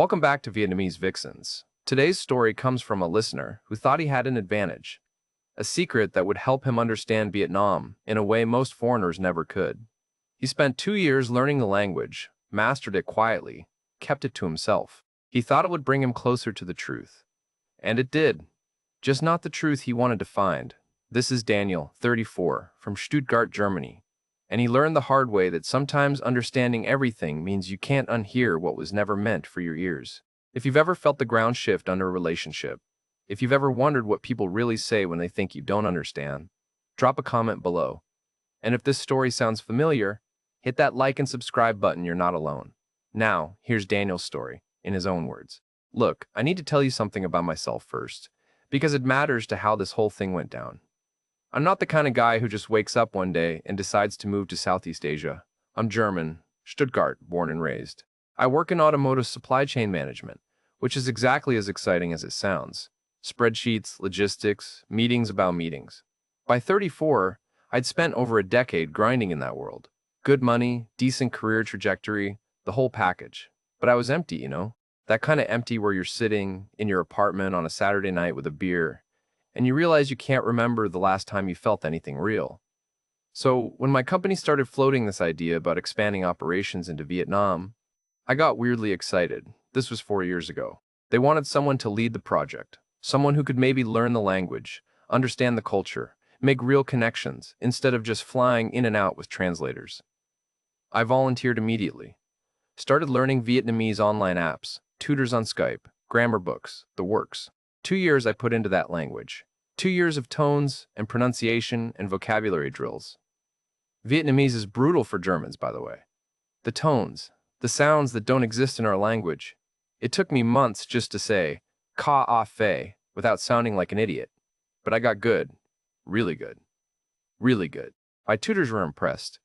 Welcome back to Vietnamese Vixens. Today's story comes from a listener who thought he had an advantage, a secret that would help him understand Vietnam in a way most foreigners never could. He spent 2 years learning the language, mastered it quietly, kept it to himself. He thought it would bring him closer to the truth. And it did. Just not the truth he wanted to find. This is Daniel, 34, from Stuttgart, Germany. And he learned the hard way that sometimes understanding everything means you can't unhear what was never meant for your ears. If you've ever felt the ground shift under a relationship, if you've ever wondered what people really say when they think you don't understand, drop a comment below. And if this story sounds familiar, hit that like and subscribe button. You're not alone. Now, here's Daniel's story, in his own words. Look, I need to tell you something about myself first, because it matters to how this whole thing went down. I'm not the kind of guy who just wakes up one day and decides to move to Southeast Asia. I'm German, Stuttgart, born and raised. I work in automotive supply chain management, which is exactly as exciting as it sounds. Spreadsheets, logistics, meetings about meetings. By 34, I'd spent over a decade grinding in that world. Good money, decent career trajectory, the whole package. But I was empty, That kind of empty where you're sitting in your apartment on a Saturday night with a beer, and you realize you can't remember the last time you felt anything real. So when my company started floating this idea about expanding operations into Vietnam, I got weirdly excited. This was 4 years ago. They wanted someone to lead the project, someone who could maybe learn the language, understand the culture, make real connections, instead of just flying in and out with translators. I volunteered immediately. Started learning Vietnamese online apps, tutors on Skype, grammar books, the works. 2 years I put into that language. 2 years of tones and pronunciation and vocabulary drills. Vietnamese is brutal for Germans, by the way. The tones, the sounds that don't exist in our language. It took me months just to say ka ah fe without sounding like an idiot. But I got good. Really good. Really good. My tutors were impressed.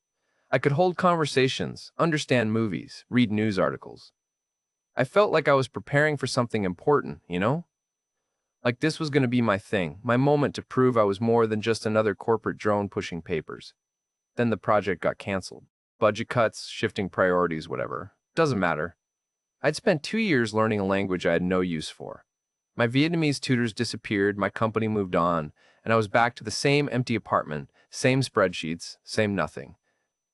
I could hold conversations, understand movies, read news articles. I felt like I was preparing for something important, Like this was going to be my thing, my moment to prove I was more than just another corporate drone pushing papers. Then the project got canceled. Budget cuts, shifting priorities, whatever. Doesn't matter. I'd spent 2 years learning a language I had no use for. My Vietnamese tutors disappeared, my company moved on, and I was back to the same empty apartment, same spreadsheets, same nothing.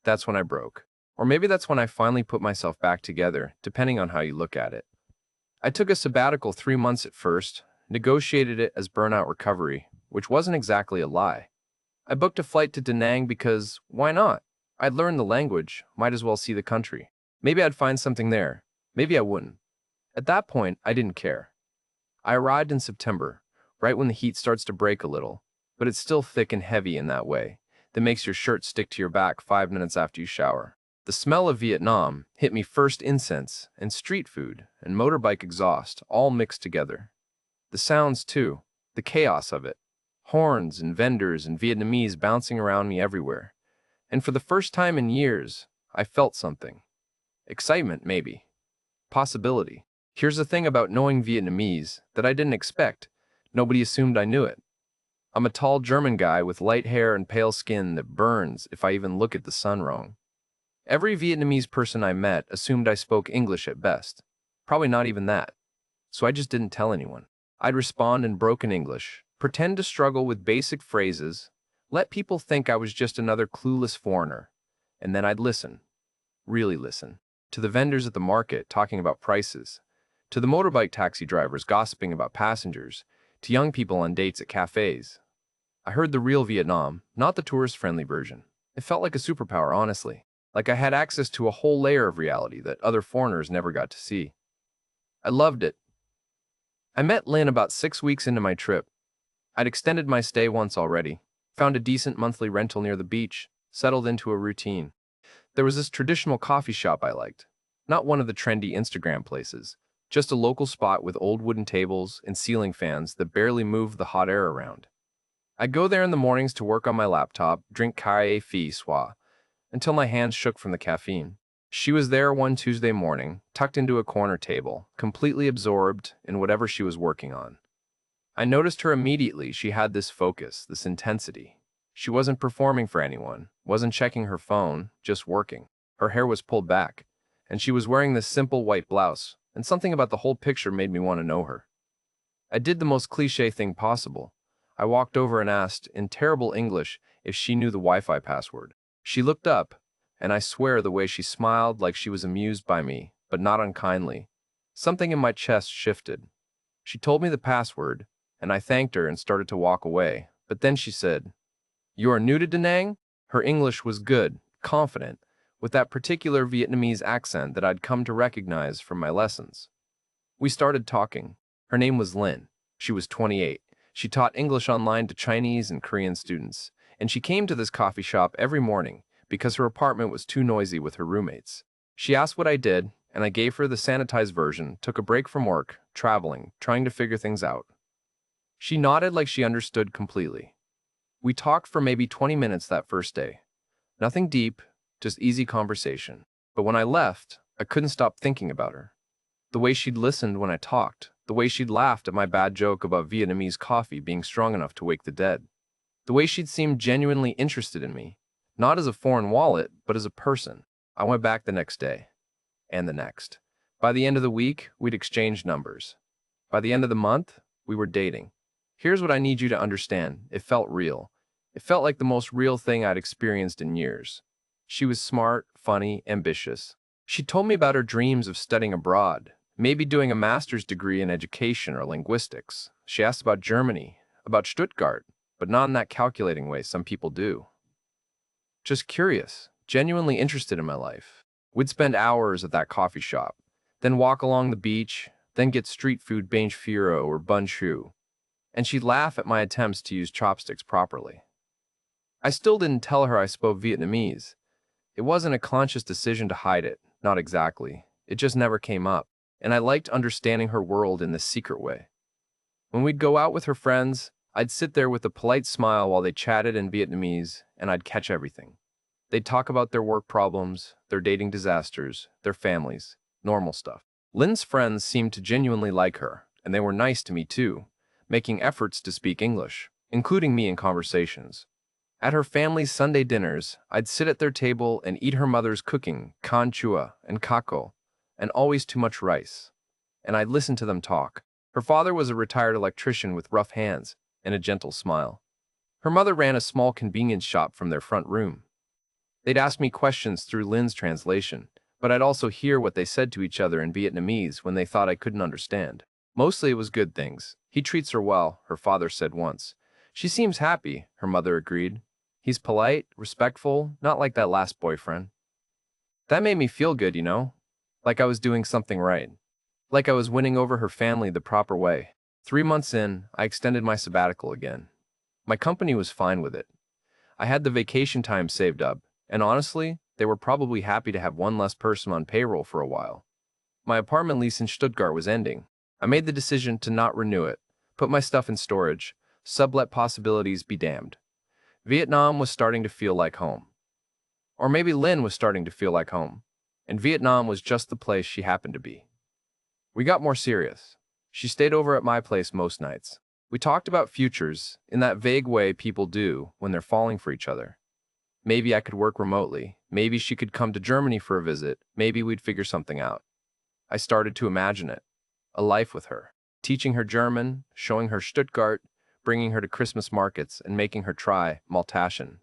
That's when I broke. Or maybe that's when I finally put myself back together, depending on how you look at it. I took a sabbatical 3 months at first, negotiated it as burnout recovery, which wasn't exactly a lie. I booked a flight to Da Nang because, why not? I'd learned the language, might as well see the country. Maybe I'd find something there, maybe I wouldn't. At that point, I didn't care. I arrived in September, right when the heat starts to break a little, but it's still thick and heavy in that way that makes your shirt stick to your back 5 minutes after you shower. The smell of Vietnam hit me first, incense and street food and motorbike exhaust all mixed together. The sounds, too, the chaos of it. Horns and vendors and Vietnamese bouncing around me everywhere. And for the first time in years, I felt something. Excitement, maybe. Possibility. Here's the thing about knowing Vietnamese that I didn't expect. Nobody assumed I knew it. I'm a tall German guy with light hair and pale skin that burns if I even look at the sun wrong. Every Vietnamese person I met assumed I spoke English at best. Probably not even that. So I just didn't tell anyone. I'd respond in broken English, pretend to struggle with basic phrases, let people think I was just another clueless foreigner, and then I'd listen, really listen, to the vendors at the market talking about prices, to the motorbike taxi drivers gossiping about passengers, to young people on dates at cafes. I heard the real Vietnam, not the tourist-friendly version. It felt like a superpower, honestly, like I had access to a whole layer of reality that other foreigners never got to see. I loved it. I met Lynn about 6 weeks into my trip. I'd extended my stay once already, found a decent monthly rental near the beach, settled into a routine. There was this traditional coffee shop I liked, not one of the trendy Instagram places, just a local spot with old wooden tables and ceiling fans that barely moved the hot air around. I'd go there in the mornings to work on my laptop, drink café soir, until my hands shook from the caffeine. She was there one Tuesday morning, tucked into a corner table, completely absorbed in whatever she was working on. I noticed her immediately. She had this focus, this intensity. She wasn't performing for anyone, wasn't checking her phone, just working. Her hair was pulled back, and she was wearing this simple white blouse, and something about the whole picture made me want to know her. I did the most cliché thing possible. I walked over and asked, in terrible English, if she knew the Wi-Fi password. She looked up, and I swear the way she smiled like she was amused by me, but not unkindly. Something in my chest shifted. She told me the password, and I thanked her and started to walk away. But then she said, "You are new to Da Nang?" Her English was good, confident, with that particular Vietnamese accent that I'd come to recognize from my lessons. We started talking. Her name was Lynn. She was 28. She taught English online to Chinese and Korean students, and she came to this coffee shop every morning because her apartment was too noisy with her roommates. She asked what I did, and I gave her the sanitized version, took a break from work, traveling, trying to figure things out. She nodded like she understood completely. We talked for maybe 20 minutes that first day. Nothing deep, just easy conversation. But when I left, I couldn't stop thinking about her. The way she'd listened when I talked, the way she'd laughed at my bad joke about Vietnamese coffee being strong enough to wake the dead, the way she'd seemed genuinely interested in me, not as a foreign wallet, but as a person. I went back the next day, and the next. By the end of the week, we'd exchanged numbers. By the end of the month, we were dating. Here's what I need you to understand. It felt real. It felt like the most real thing I'd experienced in years. She was smart, funny, ambitious. She told me about her dreams of studying abroad, maybe doing a master's degree in education or linguistics. She asked about Germany, about Stuttgart, but not in that calculating way some people do. Just curious, genuinely interested in my life. We'd spend hours at that coffee shop, then walk along the beach, then get street food bánh phiro or bun choux, and she'd laugh at my attempts to use chopsticks properly. I still didn't tell her I spoke Vietnamese. It wasn't a conscious decision to hide it, not exactly. It just never came up, and I liked understanding her world in this secret way. When we'd go out with her friends, I'd sit there with a polite smile while they chatted in Vietnamese, and I'd catch everything. They'd talk about their work problems, their dating disasters, their families, normal stuff. Lynn's friends seemed to genuinely like her, and they were nice to me too, making efforts to speak English, including me in conversations. At her family's Sunday dinners, I'd sit at their table and eat her mother's cooking, can chua and kako, and always too much rice. And I'd listen to them talk. Her father was a retired electrician with rough hands and a gentle smile. Her mother ran a small convenience shop from their front room. They'd ask me questions through Lynn's translation, but I'd also hear what they said to each other in Vietnamese when they thought I couldn't understand. Mostly it was good things. "He treats her well," her father said once. "She seems happy," her mother agreed. "He's polite, respectful, not like that last boyfriend." That made me feel good, like I was doing something right. Like I was winning over her family the proper way. 3 months in, I extended my sabbatical again. My company was fine with it. I had the vacation time saved up, and honestly, they were probably happy to have one less person on payroll for a while. My apartment lease in Stuttgart was ending. I made the decision to not renew it, put my stuff in storage, sublet possibilities be damned. Vietnam was starting to feel like home. Or maybe Lynn was starting to feel like home, and Vietnam was just the place she happened to be. We got more serious. She stayed over at my place most nights. We talked about futures in that vague way people do when they're falling for each other. Maybe I could work remotely. Maybe she could come to Germany for a visit. Maybe we'd figure something out. I started to imagine it. A life with her. Teaching her German, showing her Stuttgart, bringing her to Christmas markets and making her try Maltasian.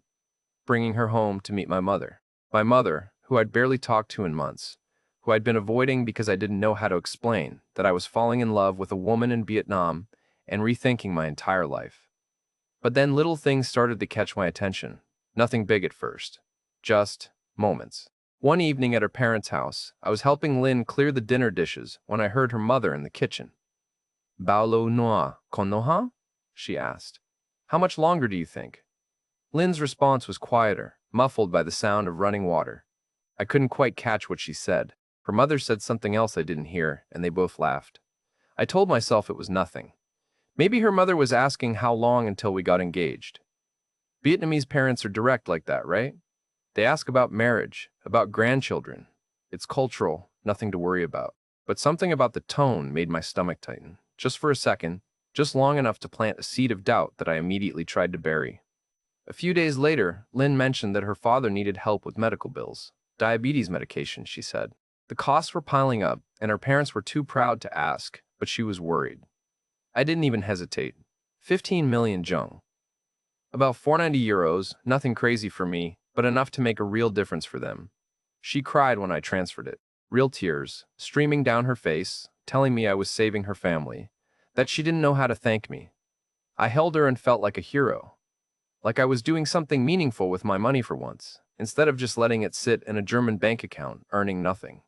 Bringing her home to meet my mother. My mother, who I'd barely talked to in months. Who I'd been avoiding because I didn't know how to explain that I was falling in love with a woman in Vietnam and rethinking my entire life. But then little things started to catch my attention. Nothing big at first. Just moments. One evening at her parents' house, I was helping Lynn clear the dinner dishes when I heard her mother in the kitchen. "Bao lo noa con noha?" she asked. "How much longer do you think?" Lynn's response was quieter, muffled by the sound of running water. I couldn't quite catch what she said. Her mother said something else I didn't hear, and they both laughed. I told myself it was nothing. Maybe her mother was asking how long until we got engaged. Vietnamese parents are direct like that, right? They ask about marriage, about grandchildren. It's cultural, nothing to worry about. But something about the tone made my stomach tighten. Just for a second, just long enough to plant a seed of doubt that I immediately tried to bury. A few days later, Lynn mentioned that her father needed help with medical bills. Diabetes medication, she said. The costs were piling up, and her parents were too proud to ask, but she was worried. I didn't even hesitate. 15 million jung. About 490 euros, nothing crazy for me, but enough to make a real difference for them. She cried when I transferred it. Real tears, streaming down her face, telling me I was saving her family, that she didn't know how to thank me. I held her and felt like a hero, like I was doing something meaningful with my money for once, instead of just letting it sit in a German bank account, earning nothing.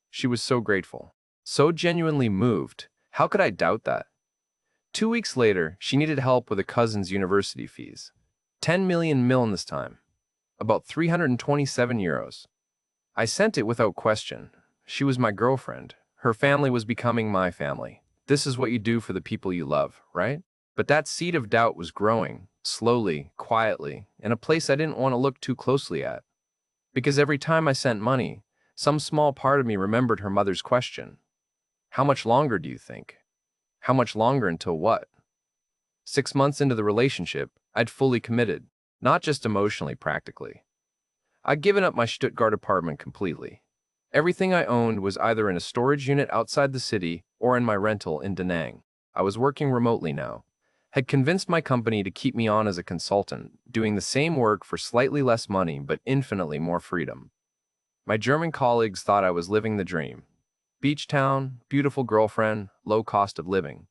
She was so grateful, so genuinely moved. How could I doubt that? 2 weeks later, she needed help with a cousin's university fees. 10 million miln this time. About 327 euros. I sent it without question. She was my girlfriend. Her family was becoming my family. This is what you do for the people you love, right? But that seed of doubt was growing, slowly, quietly, in a place I didn't want to look too closely at. Because every time I sent money, some small part of me remembered her mother's question. How much longer do you think? How much longer until what? 6 months into the relationship, I'd fully committed, not just emotionally, practically. I'd given up my Stuttgart apartment completely. Everything I owned was either in a storage unit outside the city or in my rental in Da Nang. I was working remotely now. Had convinced my company to keep me on as a consultant, doing the same work for slightly less money but infinitely more freedom. My German colleagues thought I was living the dream. Beach town, beautiful girlfriend, low cost of living.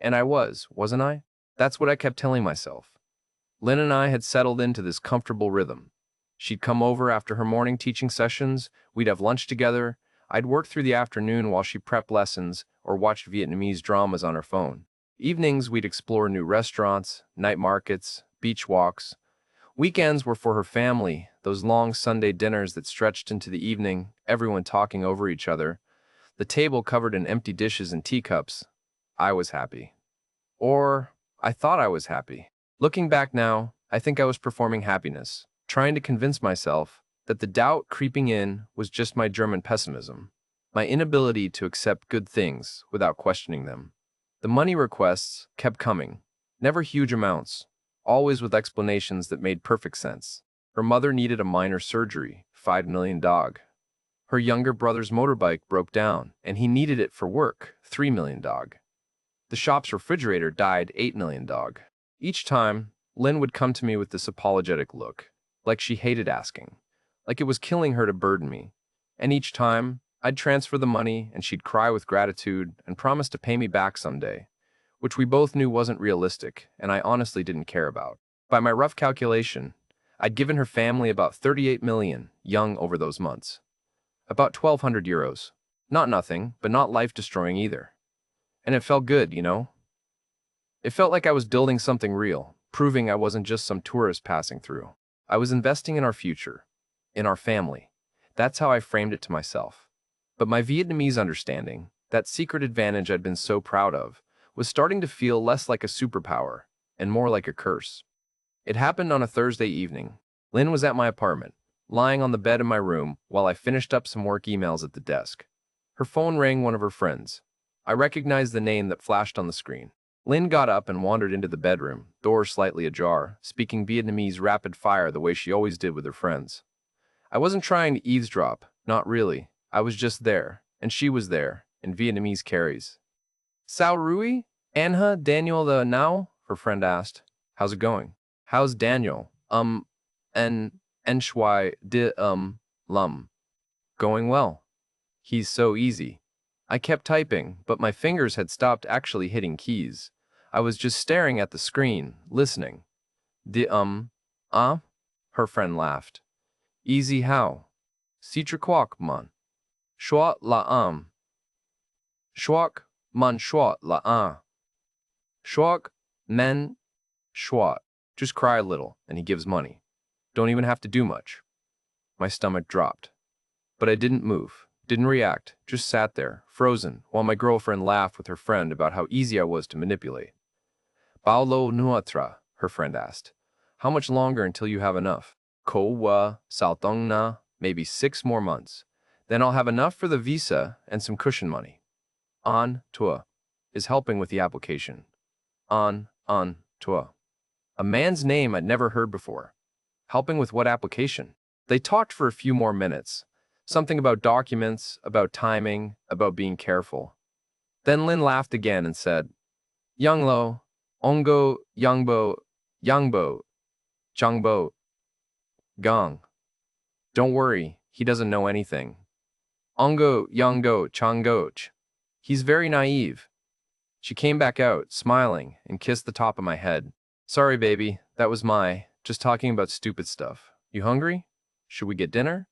And I was, wasn't I? That's what I kept telling myself. Lynn and I had settled into this comfortable rhythm. She'd come over after her morning teaching sessions, we'd have lunch together, I'd work through the afternoon while she prepped lessons or watched Vietnamese dramas on her phone. Evenings, we'd explore new restaurants, night markets, beach walks. Weekends were for her family, those long Sunday dinners that stretched into the evening, everyone talking over each other, the table covered in empty dishes and teacups. I was happy. Or, I thought I was happy. Looking back now, I think I was performing happiness, trying to convince myself that the doubt creeping in was just my German pessimism, my inability to accept good things without questioning them. The money requests kept coming, never huge amounts, always with explanations that made perfect sense. Her mother needed a minor surgery, 5 million dog. Her younger brother's motorbike broke down, and he needed it for work, 3 million dog. The shop's refrigerator died, 8 million dog. Each time, Lynn would come to me with this apologetic look, like she hated asking, like it was killing her to burden me. And each time, I'd transfer the money and she'd cry with gratitude and promise to pay me back someday, which we both knew wasn't realistic and I honestly didn't care about. By my rough calculation, I'd given her family about 38 million young over those months. About 1,200 euros. Not nothing, but not life-destroying either. And it felt good, you know? It felt like I was building something real, proving I wasn't just some tourist passing through. I was investing in our future, in our family. That's how I framed it to myself. But my Vietnamese understanding, that secret advantage I'd been so proud of, was starting to feel less like a superpower and more like a curse. It happened on a Thursday evening. Lynn was at my apartment, lying on the bed in my room while I finished up some work emails at the desk. Her phone rang one of her friends. I recognized the name that flashed on the screen. Lynn got up and wandered into the bedroom, door slightly ajar, speaking Vietnamese rapid fire the way she always did with her friends. I wasn't trying to eavesdrop, not really. I was just there, and she was there, in Vietnamese carries. Sao Rui? Anha Daniel the now? Her friend asked. How's it going? How's Daniel? En Shui de lum. Going well. He's so easy. I kept typing, but my fingers had stopped actually hitting keys. I was just staring at the screen, listening. Her friend laughed. Easy how? Citra quok man. Schwat la Schwak man schwat la Schwak men schwat. Just cry a little, and he gives money. Don't even have to do much. My stomach dropped. But I didn't move, didn't react, just sat there, frozen, while my girlfriend laughed with her friend about how easy I was to manipulate. Bao lo nuatra, her friend asked. How much longer until you have enough? Ko wa saltong na, maybe 6 more months. Then I'll have enough for the visa and some cushion money. An tua is helping with the application. An tua. A man's name I'd never heard before. Helping with what application? They talked for a few more minutes. Something about documents, about timing, about being careful. Then Lin laughed again and said, Younglo, Ongo, Youngbo, Youngbo, Changbo, Gong. Don't worry, he doesn't know anything. Ongo, Yongo, Changoch. He's very naive. She came back out, smiling, and kissed the top of my head. Sorry, baby, that was just talking about stupid stuff. You hungry? Should we get dinner?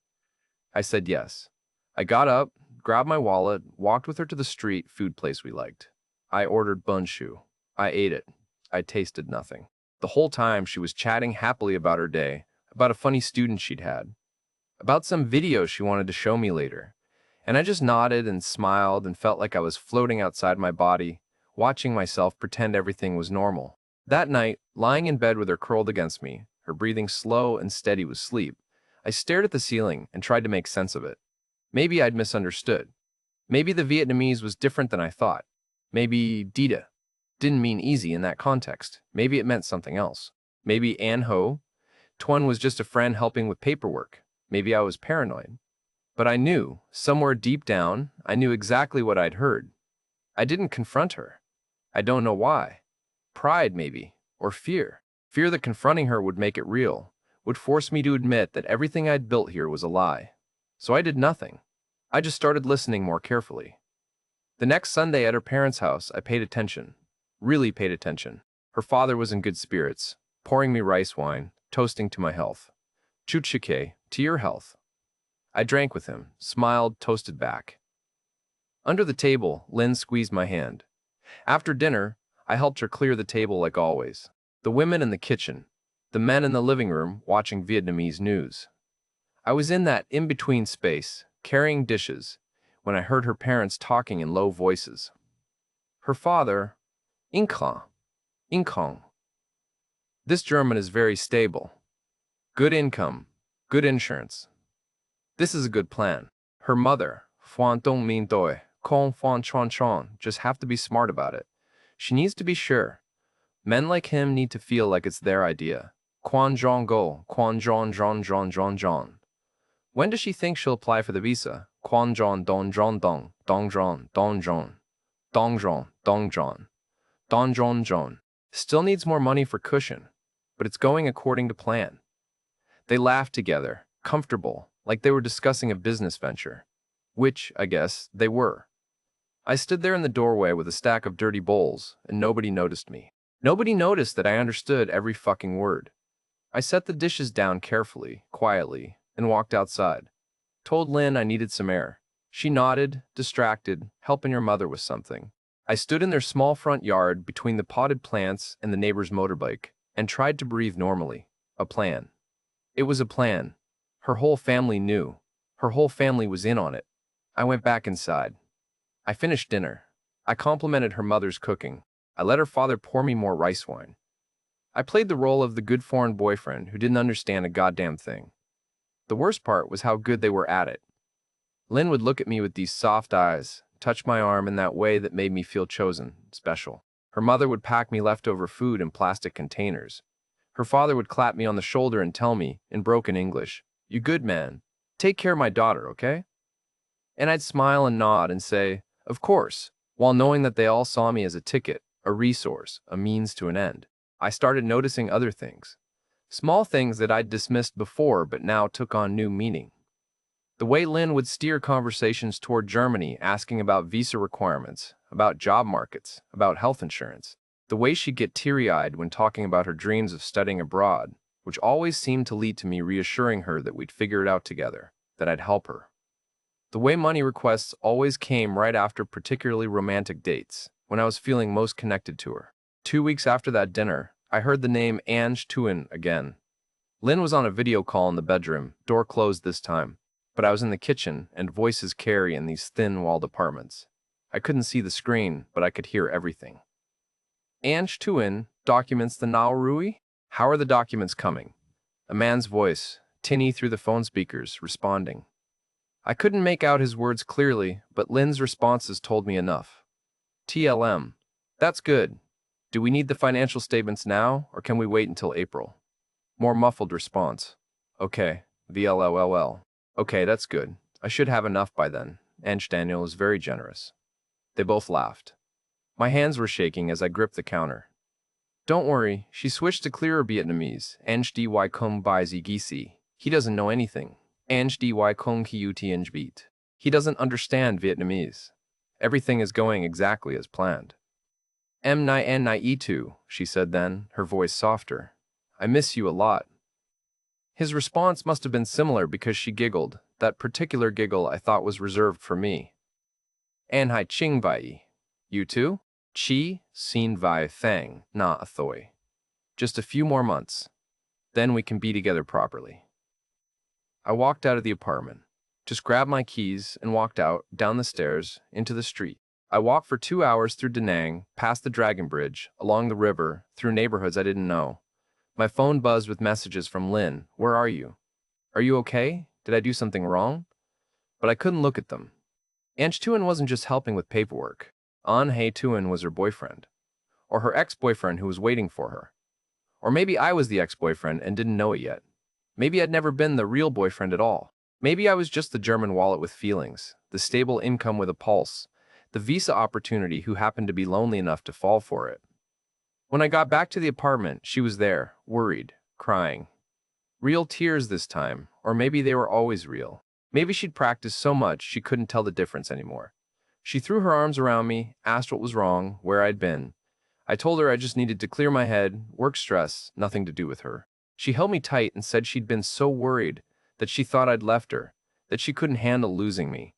I said yes. I got up, grabbed my wallet, walked with her to the street food place we liked. I ordered bunshu. I ate it. I tasted nothing. The whole time she was chatting happily about her day, about a funny student she'd had, about some video she wanted to show me later. And I just nodded and smiled and felt like I was floating outside my body, watching myself pretend everything was normal. That night, lying in bed with her curled against me, her breathing slow and steady with sleep, I stared at the ceiling and tried to make sense of it. Maybe I'd misunderstood. Maybe the Vietnamese was different than I thought. Maybe Dita didn't mean easy in that context. Maybe it meant something else. Maybe An Ho, Tuan was just a friend helping with paperwork. Maybe I was paranoid. But I knew, somewhere deep down, I knew exactly what I'd heard. I didn't confront her. I don't know why. Pride, maybe, or fear. Fear that confronting her would make it real, would force me to admit that everything I'd built here was a lie. So I did nothing. I just started listening more carefully. The next Sunday at her parents' house, I paid attention. Really paid attention. Her father was in good spirits, pouring me rice wine, toasting to my health. Chuchike, to your health. I drank with him, smiled, toasted back. Under the table, Lynn squeezed my hand. After dinner, I helped her clear the table like always. The women in the kitchen, the men in the living room watching Vietnamese news. I was in that in-between space, carrying dishes, when I heard her parents talking in low voices. Her father, Inkong. This German is very stable. Good income, good insurance. This is a good plan. Her mother, Phuan Dong Min Doi, Kong Phuan Chuan Chuan, just have to be smart about it. She needs to be sure. Men like him need to feel like it's their idea. Quan Zhong Go, Quan Zhong Zhong Zhong Zhong Zhong. When does she think she'll apply for the visa? Quan Zhong Dong Zhong Dong, Dong Zhong, Dong Zhong, Dong Zhong, Dong Zhong, Dong Zhong Zhong. Still needs more money for cushion, but it's going according to plan. They laughed together, comfortable, like they were discussing a business venture. Which, I guess, they were. I stood there in the doorway with a stack of dirty bowls, and nobody noticed me. Nobody noticed that I understood every fucking word. I set the dishes down carefully, quietly, and walked outside. Told Lynn I needed some air. She nodded, distracted, helping her mother with something. I stood in their small front yard between the potted plants and the neighbor's motorbike, and tried to breathe normally. A plan. It was a plan. Her whole family knew. Her whole family was in on it. I went back inside. I finished dinner. I complimented her mother's cooking. I let her father pour me more rice wine. I played the role of the good foreign boyfriend who didn't understand a goddamn thing. The worst part was how good they were at it. Lynn would look at me with these soft eyes, touch my arm in that way that made me feel chosen, special. Her mother would pack me leftover food in plastic containers. Her father would clap me on the shoulder and tell me, in broken English, "You good man. Take care of my daughter, okay?" And I'd smile and nod and say, "Of course," while knowing that they all saw me as a ticket, a resource, a means to an end. I started noticing other things. Small things that I'd dismissed before but now took on new meaning. The way Lynn would steer conversations toward Germany, asking about visa requirements, about job markets, about health insurance. The way she'd get teary-eyed when talking about her dreams of studying abroad, which always seemed to lead to me reassuring her that we'd figure it out together, that I'd help her. The way money requests always came right after particularly romantic dates, when I was feeling most connected to her. 2 weeks after that dinner, I heard the name Ange Tuin again. Lynn was on a video call in the bedroom, door closed this time, but I was in the kitchen, and voices carry in these thin-walled apartments. I couldn't see the screen, but I could hear everything. Ange Tuin, documents the Naurui? How are the documents coming? A man's voice, tinny through the phone speakers, responding. I couldn't make out his words clearly, but Lynn's responses told me enough. TLM. That's good. Do we need the financial statements now, or can we wait until April? More muffled response. Okay. VLLLL. Okay, that's good. I should have enough by then. Ange Daniel is very generous. They both laughed. My hands were shaking as I gripped the counter. Don't worry, she switched to clearer Vietnamese. Ange dy kong bai zi gisi. He doesn't know anything. Ange dy kong hiu tieng beat. He doesn't understand Vietnamese. Everything is going exactly as planned. M ni n ni e tu, she said then, her voice softer. I miss you a lot. His response must have been similar because she giggled, that particular giggle I thought was reserved for me. An hai ching vai. You too? Chi, sin vai thang, na athoi. Just a few more months. Then we can be together properly. I walked out of the apartment, just grabbed my keys and walked out, down the stairs, into the street. I walked for 2 hours through Da Nang, past the Dragon Bridge, along the river, through neighborhoods I didn't know. My phone buzzed with messages from Lin. Where are you? Are you okay? Did I do something wrong? But I couldn't look at them. Ange Tuan wasn't just helping with paperwork. An Hai Tuan was her boyfriend. Or her ex-boyfriend who was waiting for her. Or maybe I was the ex-boyfriend and didn't know it yet. Maybe I'd never been the real boyfriend at all. Maybe I was just the German wallet with feelings, the stable income with a pulse, the visa opportunity who happened to be lonely enough to fall for it. When I got back to the apartment, she was there, worried, crying. Real tears this time, or maybe they were always real. Maybe she'd practiced so much she couldn't tell the difference anymore. She threw her arms around me, asked what was wrong, where I'd been. I told her I just needed to clear my head, work stress, nothing to do with her. She held me tight and said she'd been so worried that she thought I'd left her, that she couldn't handle losing me.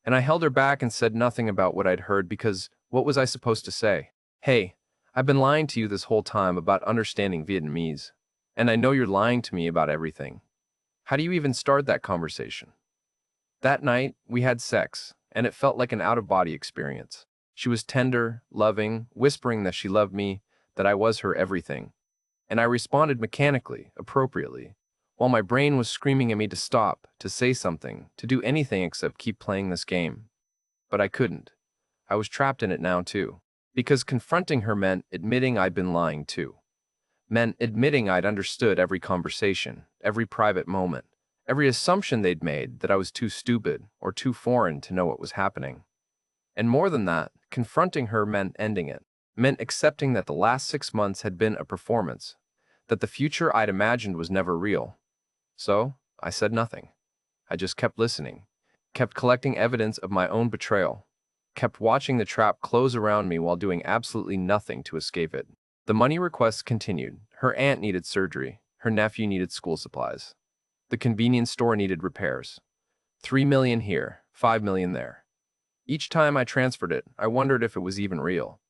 And I held her back and said nothing about what I'd heard because what was I supposed to say? Hey, I've been lying to you this whole time about understanding Vietnamese. And I know you're lying to me about everything. How do you even start that conversation? That night, we had sex, and it felt like an out-of-body experience. She was tender, loving, whispering that she loved me, that I was her everything. And I responded mechanically, appropriately, while my brain was screaming at me to stop, to say something, to do anything except keep playing this game. But I couldn't. I was trapped in it now, too. Because confronting her meant admitting I'd been lying, too. Meant admitting I'd understood every conversation, every private moment, every assumption they'd made that I was too stupid or too foreign to know what was happening. And more than that, confronting her meant ending it, meant accepting that the last 6 months had been a performance, that the future I'd imagined was never real. So, I said nothing. I just kept listening, kept collecting evidence of my own betrayal, kept watching the trap close around me while doing absolutely nothing to escape it. The money requests continued. Her aunt needed surgery. Her nephew needed school supplies. The convenience store needed repairs. 3 million here, 5 million there. Each time I transferred it, I wondered if it was even real.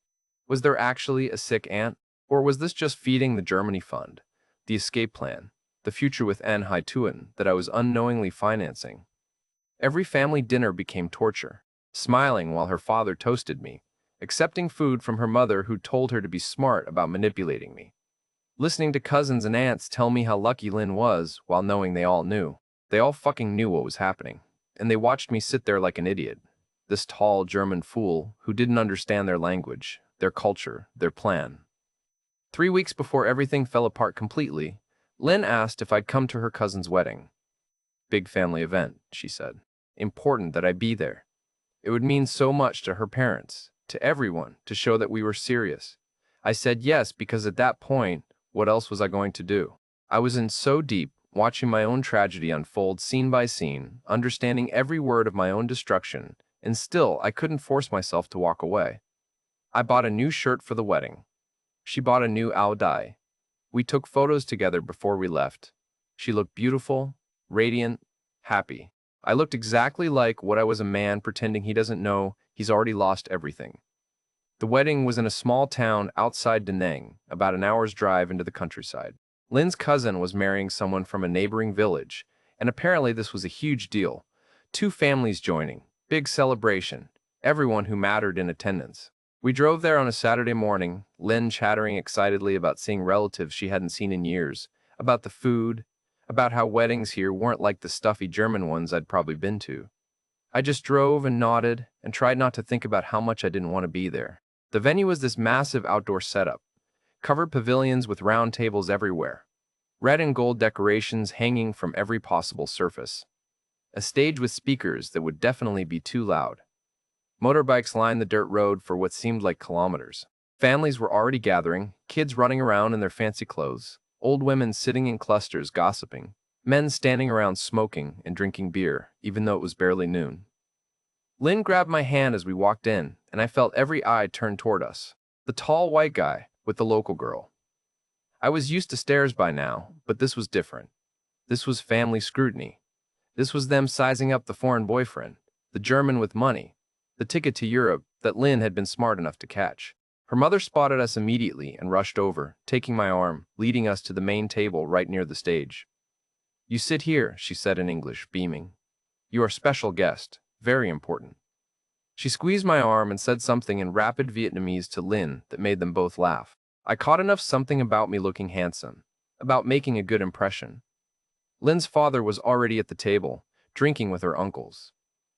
Was there actually a sick aunt? Or was this just feeding the Germany fund, the escape plan, the future with An Hai Tuan that I was unknowingly financing? Every family dinner became torture, smiling while her father toasted me, accepting food from her mother who told her to be smart about manipulating me, listening to cousins and aunts tell me how lucky Lin was while knowing they all knew. They all fucking knew what was happening, and they watched me sit there like an idiot, this tall German fool who didn't understand their language, their culture, their plan. 3 weeks before everything fell apart completely, Lin asked if I'd come to her cousin's wedding. Big family event, she said. Important that I be there. It would mean so much to her parents, to everyone, to show that we were serious. I said yes because at that point, what else was I going to do? I was in so deep, watching my own tragedy unfold scene by scene, understanding every word of my own destruction, and still I couldn't force myself to walk away. I bought a new shirt for the wedding. She bought a new ao dai. We took photos together before we left. She looked beautiful, radiant, happy. I looked exactly like what I was, a man pretending he doesn't know he's already lost everything. The wedding was in a small town outside Da Nang, about an hour's drive into the countryside. Lin's cousin was marrying someone from a neighboring village, and apparently this was a huge deal. 2 families joining, big celebration, everyone who mattered in attendance. We drove there on a Saturday morning, Lin chattering excitedly about seeing relatives she hadn't seen in years, about the food, about how weddings here weren't like the stuffy German ones I'd probably been to. I just drove and nodded and tried not to think about how much I didn't want to be there. The venue was this massive outdoor setup, covered pavilions with round tables everywhere, red and gold decorations hanging from every possible surface. A stage with speakers that would definitely be too loud. Motorbikes lined the dirt road for what seemed like kilometers. Families were already gathering, kids running around in their fancy clothes, old women sitting in clusters gossiping, men standing around smoking and drinking beer, even though it was barely noon. Lynn grabbed my hand as we walked in, and I felt every eye turn toward us. The tall white guy with the local girl. I was used to stares by now, but this was different. This was family scrutiny. This was them sizing up the foreign boyfriend, the German with money, the ticket to Europe that Lynn had been smart enough to catch. Her mother spotted us immediately and rushed over, taking my arm, leading us to the main table right near the stage. "You sit here," she said in English, beaming. "You are special guest, very important." She squeezed my arm and said something in rapid Vietnamese to Lynn that made them both laugh. I caught enough something about me looking handsome, about making a good impression. Lynn's father was already at the table, drinking with her uncles.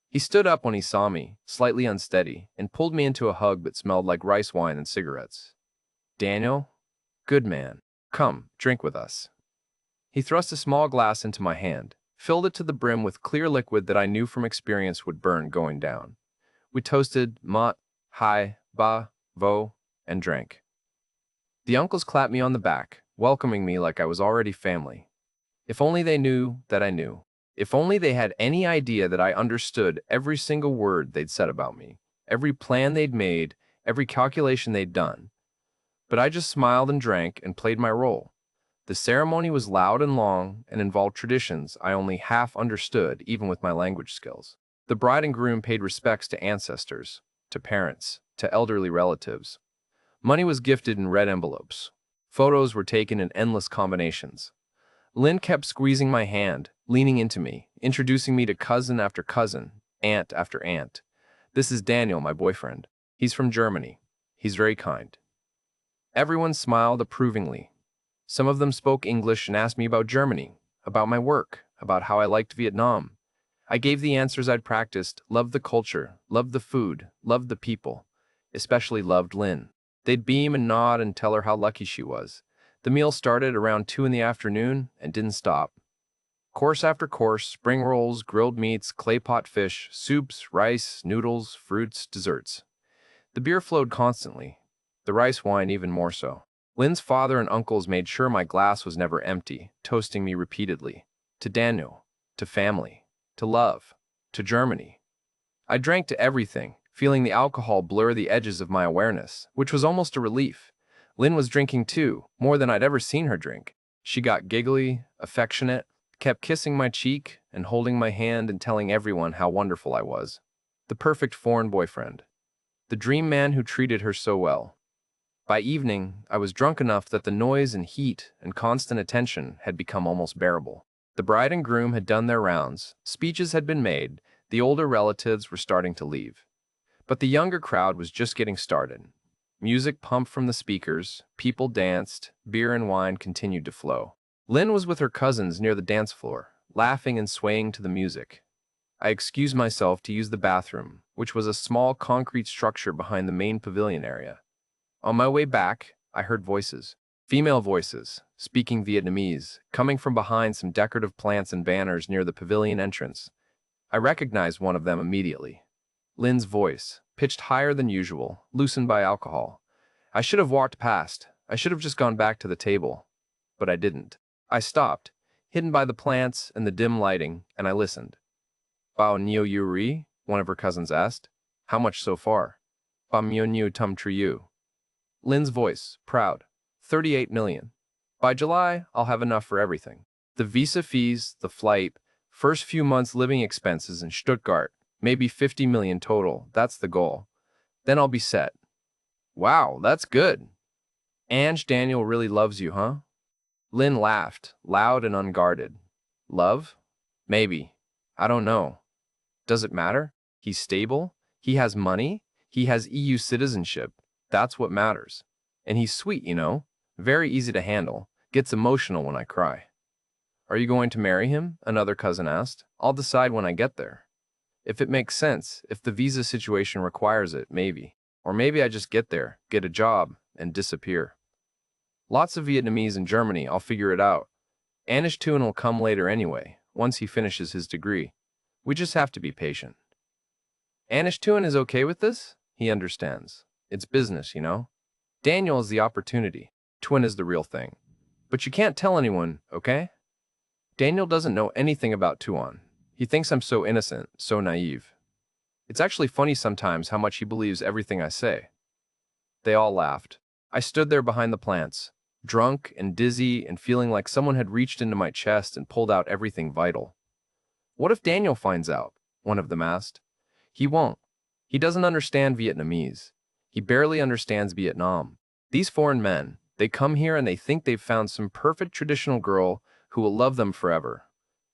He stood up when he saw me, slightly unsteady, and pulled me into a hug that smelled like rice wine and cigarettes. "Daniel? Good man. Come, drink with us." He thrust a small glass into my hand, filled it to the brim with clear liquid that I knew from experience would burn going down. We toasted Mot, Hai, Ba, Vo, and drank. The uncles clapped me on the back, welcoming me like I was already family. If only they knew that I knew. If only they had any idea that I understood every single word they'd said about me, every plan they'd made, every calculation they'd done. But I just smiled and drank and played my role. The ceremony was loud and long and involved traditions I only half understood even with my language skills. The bride and groom paid respects to ancestors, to parents, to elderly relatives. Money was gifted in red envelopes. Photos were taken in endless combinations. Lynn kept squeezing my hand, leaning into me, introducing me to cousin after cousin, aunt after aunt. "This is Daniel, my boyfriend. He's from Germany. He's very kind." Everyone smiled approvingly. Some of them spoke English and asked me about Germany, about my work, about how I liked Vietnam. I gave the answers I'd practiced, loved the culture, loved the food, loved the people, especially loved Lynn. They'd beam and nod and tell her how lucky she was. The meal started around 2 in the afternoon and didn't stop. Course after course, spring rolls, grilled meats, clay pot fish, soups, rice, noodles, fruits, desserts. The beer flowed constantly, the rice wine even more so. Lynn's father and uncles made sure my glass was never empty, toasting me repeatedly. To Daniel, to family, to love, to Germany. I drank to everything, feeling the alcohol blur the edges of my awareness, which was almost a relief. Lynn was drinking too, more than I'd ever seen her drink. She got giggly, affectionate, kept kissing my cheek and holding my hand and telling everyone how wonderful I was. The perfect foreign boyfriend. The dream man who treated her so well. By evening, I was drunk enough that the noise and heat and constant attention had become almost bearable. The bride and groom had done their rounds, speeches had been made, the older relatives were starting to leave. But the younger crowd was just getting started. Music pumped from the speakers, people danced, beer and wine continued to flow. Lynn was with her cousins near the dance floor, laughing and swaying to the music. I excused myself to use the bathroom, which was a small concrete structure behind the main pavilion area. On my way back, I heard voices. Female voices, speaking Vietnamese, coming from behind some decorative plants and banners near the pavilion entrance. I recognized one of them immediately. Lynn's voice, pitched higher than usual, loosened by alcohol. I should have walked past. I should have just gone back to the table. But I didn't. I stopped, hidden by the plants and the dim lighting, and I listened. "Bao nhiêu yuri?" one of her cousins asked. "How much so far?" "Bao nhiêu nhiêu tum triu?" Lynn's voice, proud. 38 million. By July, I'll have enough for everything. The visa fees, the flight, first few months living expenses in Stuttgart, maybe 50 million total, that's the goal. Then I'll be set. Wow, that's good. Ange Daniel really loves you, huh? Lynn laughed, loud and unguarded. Love? Maybe. I don't know. Does it matter? He's stable. He has money. He has EU citizenship. That's what matters. And he's sweet, you know. Very easy to handle. Gets emotional when I cry. "Are you going to marry him?" another cousin asked. "I'll decide when I get there. If it makes sense, if the visa situation requires it, maybe. Or maybe I just get there, get a job, and disappear. Lots of Vietnamese in Germany, I'll figure it out. Anish Tun will come later anyway, once he finishes his degree. We just have to be patient. Anishtuan is okay with this? He understands. It's business, you know? Daniel is the opportunity. Twin is the real thing. But you can't tell anyone, okay? Daniel doesn't know anything about Tuan. He thinks I'm so innocent, so naive. It's actually funny sometimes how much he believes everything I say. They all laughed. I stood there behind the plants, drunk and dizzy and feeling like someone had reached into my chest and pulled out everything vital. What if Daniel finds out? One of them asked. He won't. He doesn't understand Vietnamese. He barely understands Vietnam. These foreign men, they come here and they think they've found some perfect traditional girl who will love them forever.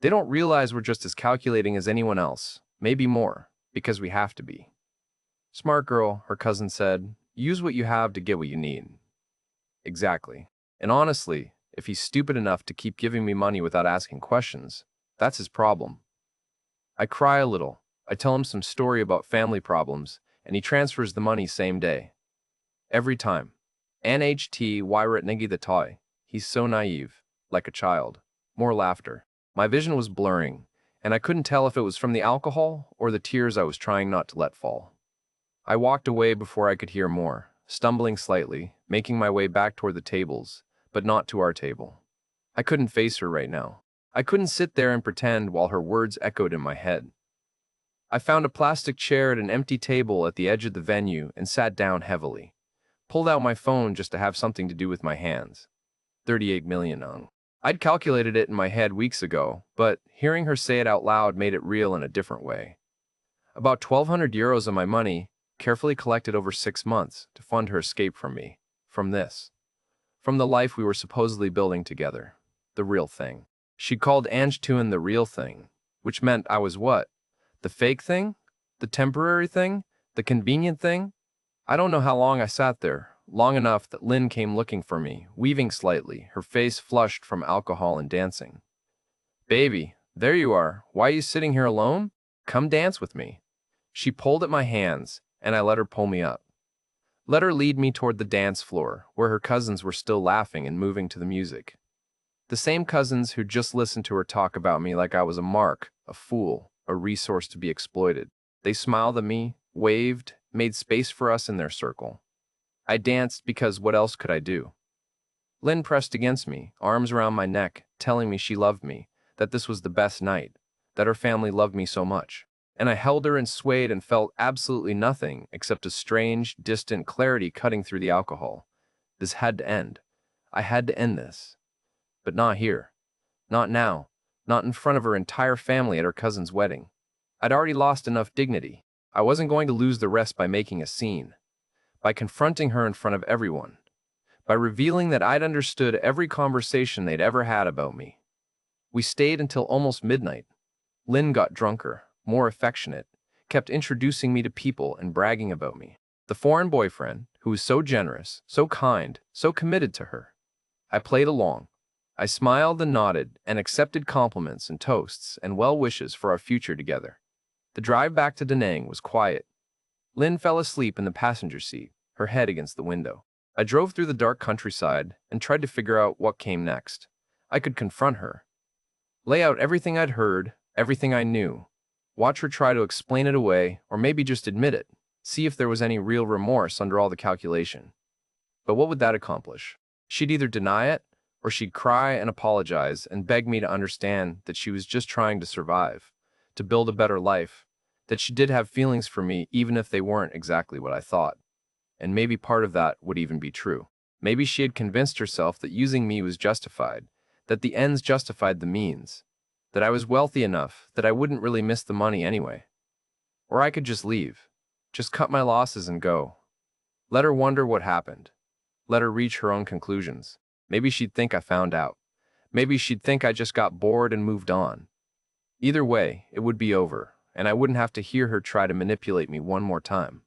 They don't realize we're just as calculating as anyone else, maybe more, because we have to be. Smart girl, her cousin said, use what you have to get what you need. Exactly. And honestly, if he's stupid enough to keep giving me money without asking questions, that's his problem. I cry a little. I tell him some story about family problems, and he transfers the money same day. Every time. NHT Wyrat Nigi the toy. He's so naive, like a child. More laughter. My vision was blurring, and I couldn't tell if it was from the alcohol or the tears I was trying not to let fall. I walked away before I could hear more, stumbling slightly, making my way back toward the tables, but not to our table. I couldn't face her right now. I couldn't sit there and pretend while her words echoed in my head. I found a plastic chair at an empty table at the edge of the venue and sat down heavily. Pulled out my phone just to have something to do with my hands. 38 million ung. I'd calculated it in my head weeks ago, but hearing her say it out loud made it real in a different way. About 1,200 euros of my money, carefully collected over 6 months to fund her escape from me, from this. From the life we were supposedly building together. The real thing. She called Anjtuan the real thing, which meant I was what? The fake thing? The temporary thing? The convenient thing? I don't know how long I sat there, long enough that Lynn came looking for me, weaving slightly, her face flushed from alcohol and dancing. Baby, there you are. Why are you sitting here alone? Come dance with me. She pulled at my hands, and I let her pull me up. Let her lead me toward the dance floor, where her cousins were still laughing and moving to the music. The same cousins who just listened to her talk about me like I was a mark, a fool, a resource to be exploited. They smiled at me, waved, made space for us in their circle. I danced because what else could I do? Lynn pressed against me, arms around my neck, telling me she loved me, that this was the best night, that her family loved me so much. And I held her and swayed and felt absolutely nothing except a strange, distant clarity cutting through the alcohol. This had to end. I had to end this. But not here. Not now. Not in front of her entire family at her cousin's wedding. I'd already lost enough dignity. I wasn't going to lose the rest by making a scene. By confronting her in front of everyone. By revealing that I'd understood every conversation they'd ever had about me. We stayed until almost midnight. Lynn got drunker, more affectionate, kept introducing me to people and bragging about me. The foreign boyfriend, who was so generous, so kind, so committed to her. I played along. I smiled and nodded and accepted compliments and toasts and well wishes for our future together. The drive back to Da Nang was quiet. Lynn fell asleep in the passenger seat, her head against the window. I drove through the dark countryside and tried to figure out what came next. I could confront her. Lay out everything I'd heard, everything I knew. Watch her try to explain it away, or maybe just admit it. See if there was any real remorse under all the calculation. But what would that accomplish? She'd either deny it, or she'd cry and apologize and beg me to understand that she was just trying to survive, to build a better life, that she did have feelings for me even if they weren't exactly what I thought. And maybe part of that would even be true. Maybe she had convinced herself that using me was justified, that the ends justified the means, that I was wealthy enough that I wouldn't really miss the money anyway. Or I could just leave, just cut my losses and go. Let her wonder what happened. Let her reach her own conclusions. Maybe she'd think I found out. Maybe she'd think I just got bored and moved on. Either way, it would be over, and I wouldn't have to hear her try to manipulate me one more time.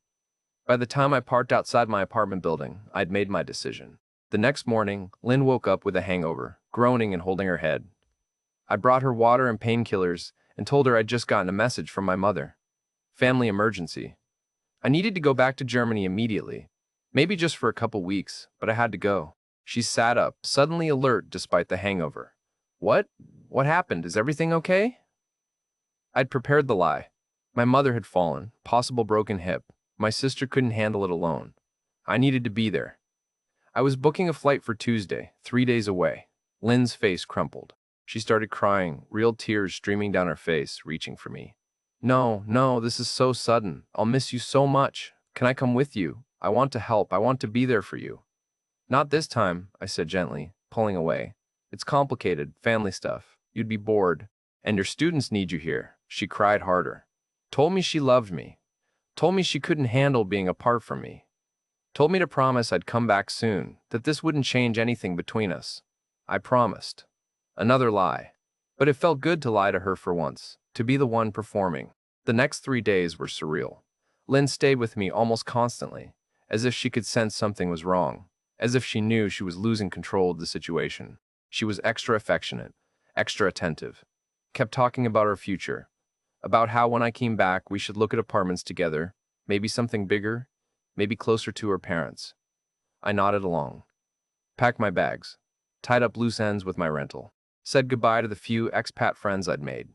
By the time I parked outside my apartment building, I'd made my decision. The next morning, Lynn woke up with a hangover, groaning and holding her head. I brought her water and painkillers and told her I'd just gotten a message from my mother. Family emergency. I needed to go back to Germany immediately. Maybe just for a couple weeks, but I had to go. She sat up, suddenly alert despite the hangover. What? What happened? Is everything okay? I'd prepared the lie. My mother had fallen, possible broken hip. My sister couldn't handle it alone. I needed to be there. I was booking a flight for Tuesday, 3 days away. Lynn's face crumpled. She started crying, real tears streaming down her face, reaching for me. No, no, this is so sudden. I'll miss you so much. Can I come with you? I want to help. I want to be there for you. Not this time, I said gently, pulling away. It's complicated, family stuff. You'd be bored. And your students need you here. She cried harder. Told me she loved me. Told me she couldn't handle being apart from me. Told me to promise I'd come back soon, that this wouldn't change anything between us. I promised. Another lie. But it felt good to lie to her for once, to be the one performing. The next 3 days were surreal. Lynn stayed with me almost constantly, as if she could sense something was wrong, as if she knew she was losing control of the situation. She was extra affectionate, extra attentive, kept talking about our future, about how when I came back we should look at apartments together, maybe something bigger, maybe closer to her parents. I nodded along, packed my bags, tied up loose ends with my rental, said goodbye to the few expat friends I'd made,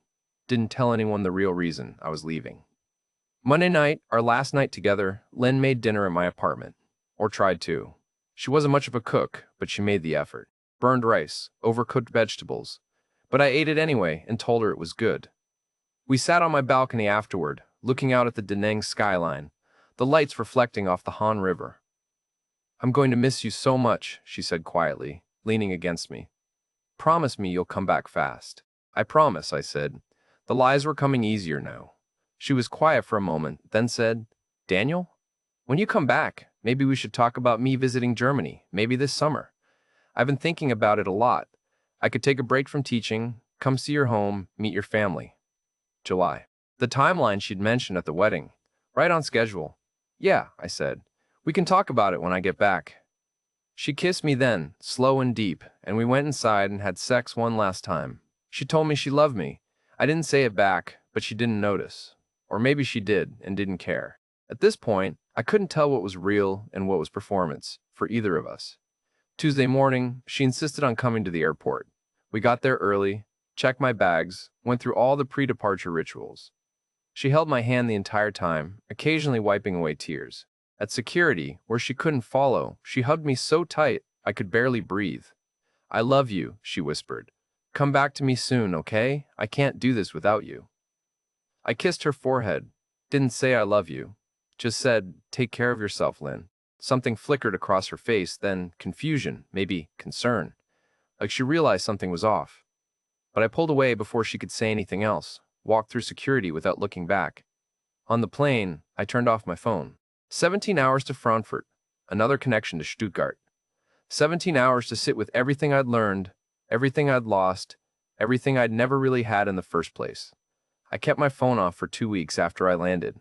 didn't tell anyone the real reason I was leaving. Monday night, our last night together, Lynn made dinner at my apartment, or tried to. She wasn't much of a cook, but she made the effort. Burned rice, overcooked vegetables, but I ate it anyway and told her it was good. We sat on my balcony afterward, looking out at the Da Nang skyline, the lights reflecting off the Han River. I'm going to miss you so much, she said quietly, leaning against me. Promise me you'll come back fast. I promise, I said. The lies were coming easier now. She was quiet for a moment, then said, Daniel, when you come back, maybe we should talk about me visiting Germany, maybe this summer. I've been thinking about it a lot. I could take a break from teaching, come see your home, meet your family. July. The timeline she'd mentioned at the wedding. Right on schedule. Yeah, I said. We can talk about it when I get back. She kissed me then, slow and deep, and we went inside and had sex one last time. She told me she loved me. I didn't say it back, but she didn't notice. Or maybe she did and didn't care. At this point, I couldn't tell what was real and what was performance, for either of us. Tuesday morning, she insisted on coming to the airport. We got there early, checked my bags, went through all the pre-departure rituals. She held my hand the entire time, occasionally wiping away tears. At security, where she couldn't follow, she hugged me so tight I could barely breathe. I love you, she whispered. Come back to me soon, okay? I can't do this without you. I kissed her forehead. Didn't say I love you. Just said, take care of yourself, Lynn. Something flickered across her face, then confusion, maybe concern. Like she realized something was off. But I pulled away before she could say anything else, walked through security without looking back. On the plane, I turned off my phone. 17 hours to Frankfurt, another connection to Stuttgart. 17 hours to sit with everything I'd learned, everything I'd lost, everything I'd never really had in the first place. I kept my phone off for 2 weeks after I landed.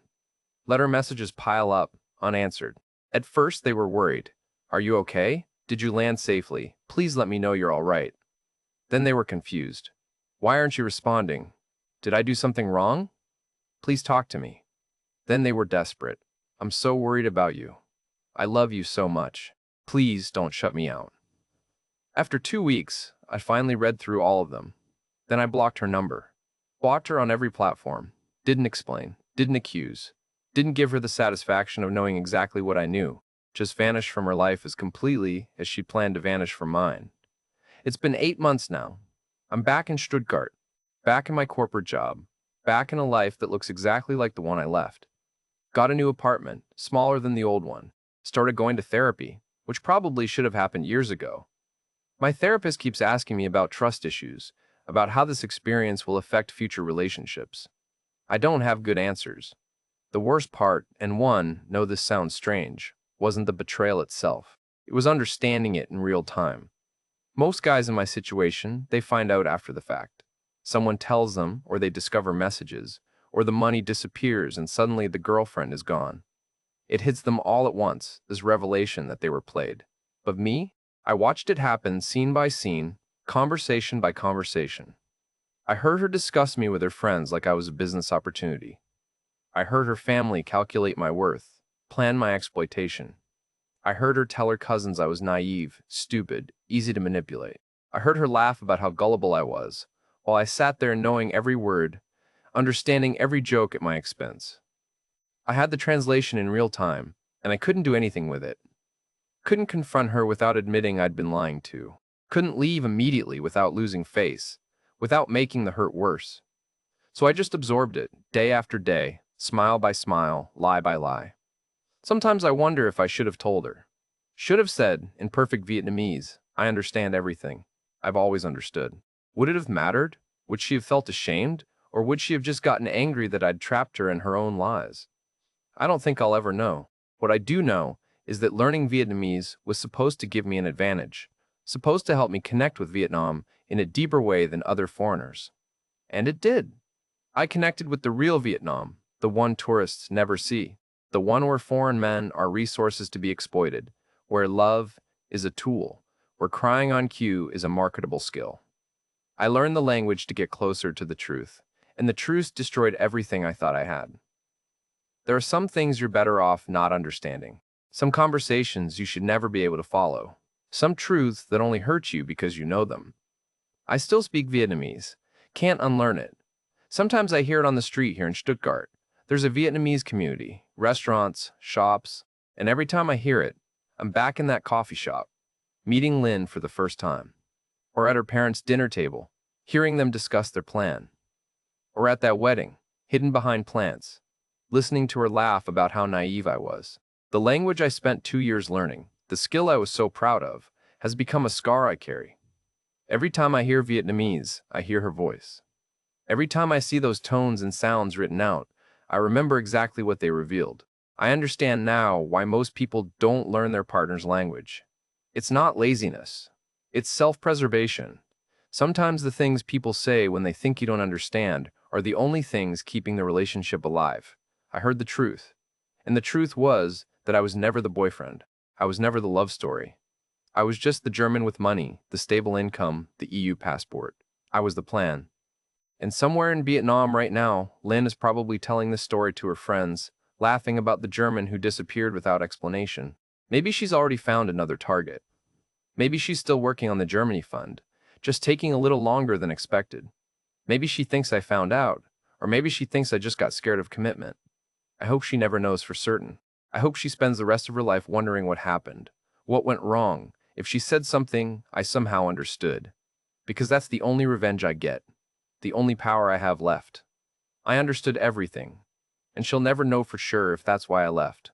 Let her messages pile up, unanswered. At first, they were worried. Are you okay? Did you land safely? Please let me know you're all right. Then they were confused. Why aren't you responding? Did I do something wrong? Please talk to me. Then they were desperate. I'm so worried about you. I love you so much. Please don't shut me out. After 2 weeks, I finally read through all of them. Then I blocked her number. Blocked her on every platform. Didn't explain. Didn't accuse. Didn't give her the satisfaction of knowing exactly what I knew. Just vanished from her life as completely as she'd planned to vanish from mine. It's been 8 months now. I'm back in Stuttgart. Back in my corporate job. Back in a life that looks exactly like the one I left. Got a new apartment, smaller than the old one. Started going to therapy, which probably should have happened years ago. My therapist keeps asking me about trust issues, about how this experience will affect future relationships. I don't have good answers. The worst part, and know this sounds strange, wasn't the betrayal itself. It was understanding it in real time. Most guys in my situation, they find out after the fact. Someone tells them, or they discover messages, or the money disappears and suddenly the girlfriend is gone. It hits them all at once, this revelation that they were played. But me? I watched it happen scene by scene, conversation by conversation. I heard her discuss me with her friends like I was a business opportunity. I heard her family calculate my worth, plan my exploitation. I heard her tell her cousins I was naive, stupid, easy to manipulate. I heard her laugh about how gullible I was, while I sat there knowing every word. understanding every joke at my expense. I had the translation in real time, and I couldn't do anything with it. Couldn't confront her without admitting I'd been lying to. Couldn't leave immediately without losing face, without making the hurt worse. So I just absorbed it, day after day, smile by smile, lie by lie. Sometimes I wonder if I should have told her. Should have said, in perfect Vietnamese, I understand everything. I've always understood. Would it have mattered? Would she have felt ashamed? Or would she have just gotten angry that I'd trapped her in her own lies? I don't think I'll ever know. What I do know is that learning Vietnamese was supposed to give me an advantage, supposed to help me connect with Vietnam in a deeper way than other foreigners. And it did. I connected with the real Vietnam, the one tourists never see, the one where foreign men are resources to be exploited, where love is a tool, where crying on cue is a marketable skill. I learned the language to get closer to the truth, and the truth destroyed everything I thought I had. There are some things you're better off not understanding, some conversations you should never be able to follow, some truths that only hurt you because you know them. I still speak Vietnamese, can't unlearn it. Sometimes I hear it on the street here in Stuttgart. There's a Vietnamese community, restaurants, shops, and every time I hear it, I'm back in that coffee shop, meeting Lynn for the first time, or at her parents' dinner table, hearing them discuss their plan, or at that wedding, hidden behind plants, listening to her laugh about how naive I was. The language I spent 2 years learning, the skill I was so proud of, has become a scar I carry. Every time I hear Vietnamese, I hear her voice. Every time I see those tones and sounds written out, I remember exactly what they revealed. I understand now why most people don't learn their partner's language. It's not laziness. It's self-preservation. Sometimes the things people say when they think you don't understand are the only things keeping the relationship alive. I heard the truth. And the truth was that I was never the boyfriend. I was never the love story. I was just the German with money, the stable income, the EU passport. I was the plan. And somewhere in Vietnam right now, Lynn is probably telling this story to her friends, laughing about the German who disappeared without explanation. Maybe she's already found another target. Maybe she's still working on the Germany fund, just taking a little longer than expected. Maybe she thinks I found out, or maybe she thinks I just got scared of commitment. I hope she never knows for certain. I hope she spends the rest of her life wondering what happened, what went wrong, if she said something I somehow understood. Because that's the only revenge I get, the only power I have left. I understood everything, and she'll never know for sure if that's why I left.